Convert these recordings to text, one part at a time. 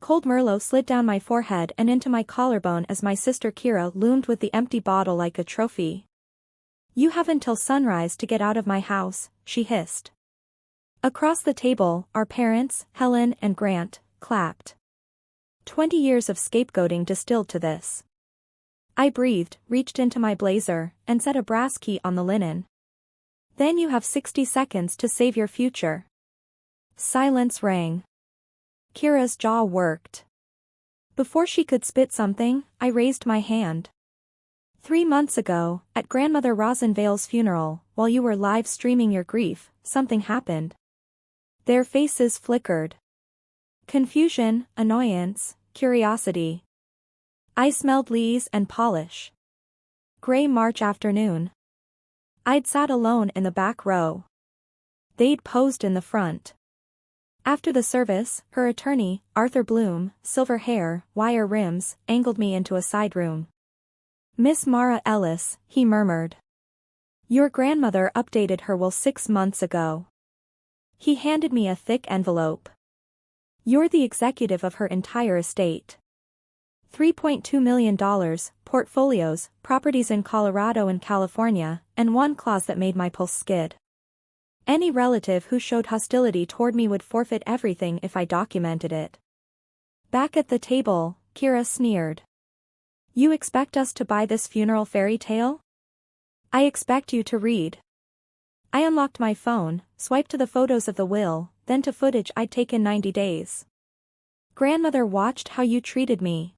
Cold Merlot slid down my forehead and into my collarbone as my sister Kira loomed with the empty bottle like a trophy. "You have until sunrise to get out of my house," she hissed. Across the table, our parents, Helen and Grant, clapped. 20 years of scapegoating distilled to this. I breathed, reached into my blazer, and set a brass key on the linen. "Then you have 60 seconds to save your future." Silence rang. Kira's jaw worked. Before she could spit something, I raised my hand. 3 months ago, at Grandmother Rosenvale's funeral, while you were live streaming your grief, something happened. Their faces flickered. Confusion, annoyance, curiosity. I smelled lees and polish. Gray March afternoon. I'd sat alone in the back row. They'd posed in the front. After the service, her attorney, Arthur Bloom, silver hair, wire rims, angled me into a side room. "Miss Mara Ellis," he murmured. "Your grandmother updated her will 6 months ago." He handed me a thick envelope. "You're the executive of her entire estate. $3.2 million, portfolios, properties in Colorado and California, and one clause that made my pulse skid. Any relative who showed hostility toward me would forfeit everything if I documented it." Back at the table, Kira sneered. "You expect us to buy this funeral fairy tale? I expect you to read." I unlocked my phone, swiped to the photos of the will, then to footage I'd taken 90 days. "Grandmother watched how you treated me."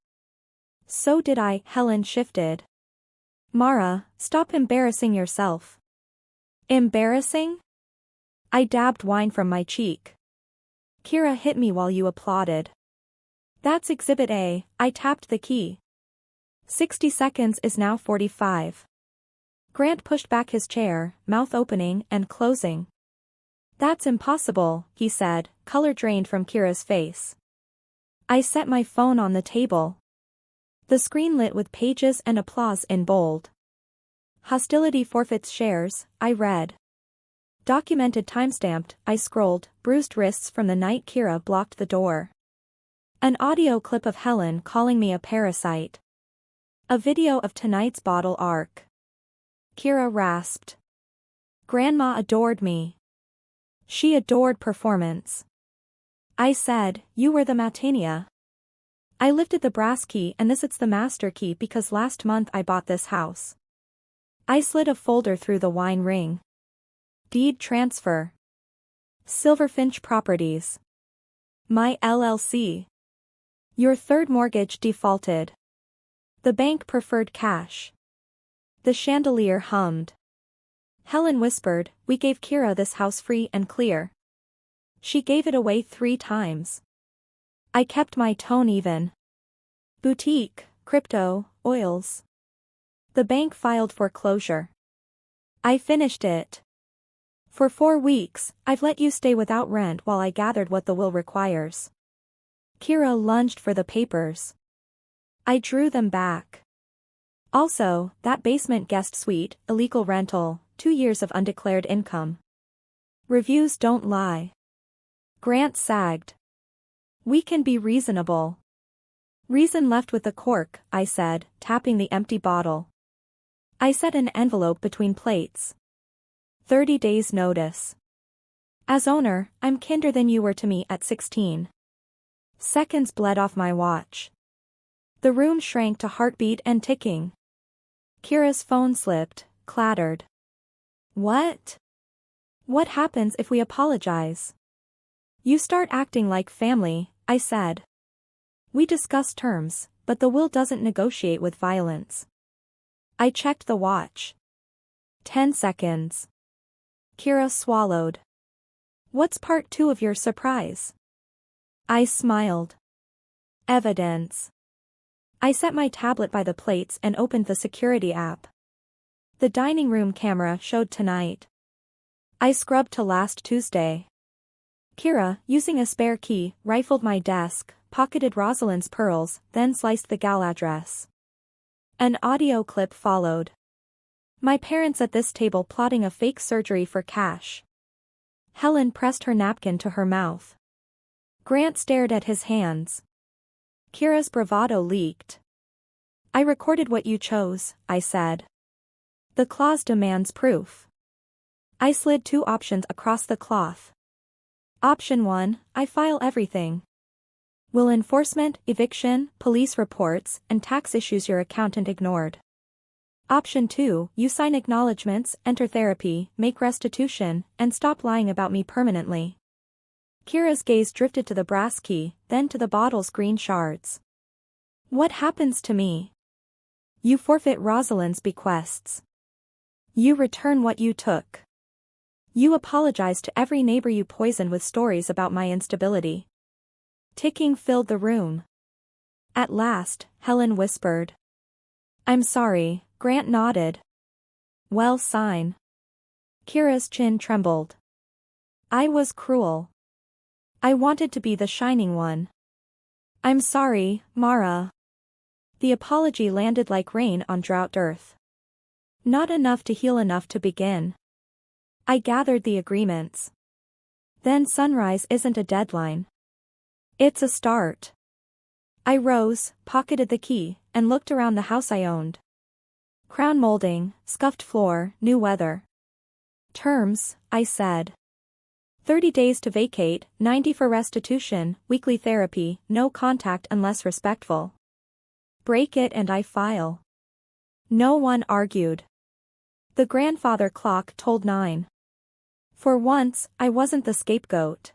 "So did I," Helen shifted. "Mara, stop embarrassing yourself." "Embarrassing?" I dabbed wine from my cheek. "Kira hit me while you applauded." "That's Exhibit A," I tapped the key. 60 seconds is now 45. Grant pushed back his chair, mouth opening and closing. "That's impossible," he said, color drained from Kira's face. I set my phone on the table. The screen lit with pages and applause in bold. "Hostility forfeits shares," I read. "Documented timestamped," I scrolled, bruised wrists from the night Kira blocked the door. An audio clip of Helen calling me a parasite. A video of tonight's bottle arc. Kira rasped. "Grandma adored me. She adored performance." I said, "You were the Matania." I lifted the brass key and it's the master key because last month I bought this house. I slid a folder through the wine ring. Deed transfer. Silverfinch Properties. My LLC. Your third mortgage defaulted. The bank preferred cash. The chandelier hummed. Helen whispered, "We gave Kira this house free and clear. She gave it away 3 times. I kept my tone even. Boutique, crypto, oils. The bank filed foreclosure. I finished it. For 4 weeks, I've let you stay without rent while I gathered what the will requires." Kira lunged for the papers. I drew them back. "Also, that basement guest suite, illegal rental, 2 years of undeclared income. Reviews don't lie." Grant sagged. "We can be reasonable." "Reason left with the cork," I said, tapping the empty bottle. I set an envelope between plates. 30 days notice. As owner, I'm kinder than you were to me at 16. Seconds bled off my watch. The room shrank to heartbeat and ticking. Kira's phone slipped, clattered. "What? What happens if we apologize?" "You start acting like family," I said. "We discussed terms, but the will doesn't negotiate with violence." I checked the watch. 10 seconds. Kira swallowed. "What's part 2 of your surprise?" I smiled. "Evidence." I set my tablet by the plates and opened the security app. The dining room camera showed tonight. I scrubbed to last Tuesday. Kira, using a spare key, rifled my desk, pocketed Rosalind's pearls, then sliced the gal address. An audio clip followed. My parents at this table plotting a fake surgery for cash. Helen pressed her napkin to her mouth. Grant stared at his hands. Kira's bravado leaked. I recorded what you chose, I said. The clause demands proof. I slid 2 options across the cloth. Option 1, I file everything. Will enforcement, eviction, police reports, and tax issues your accountant ignored. Option 2, you sign acknowledgements, enter therapy, make restitution, and stop lying about me permanently. Kira's gaze drifted to the brass key, then to the bottle's green shards. What happens to me? You forfeit Rosalind's bequests. You return what you took. You apologize to every neighbor you poisoned with stories about my instability. Ticking filled the room. At last, Helen whispered. I'm sorry, Grant nodded. Well, sign. Kira's chin trembled. I was cruel. I wanted to be the shining one. I'm sorry, Mara. The apology landed like rain on drought earth. Not enough to heal, enough to begin. I gathered the agreements. Then sunrise isn't a deadline. It's a start. I rose, pocketed the key, and looked around the house I owned. Crown molding, scuffed floor, new weather. Terms, I said. 30 days to vacate, 90 for restitution, weekly therapy, no contact unless respectful. Break it and I file. No one argued. The grandfather clock told 9. For once, I wasn't the scapegoat.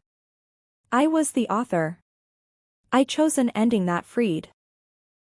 I was the author. I chose an ending that freed.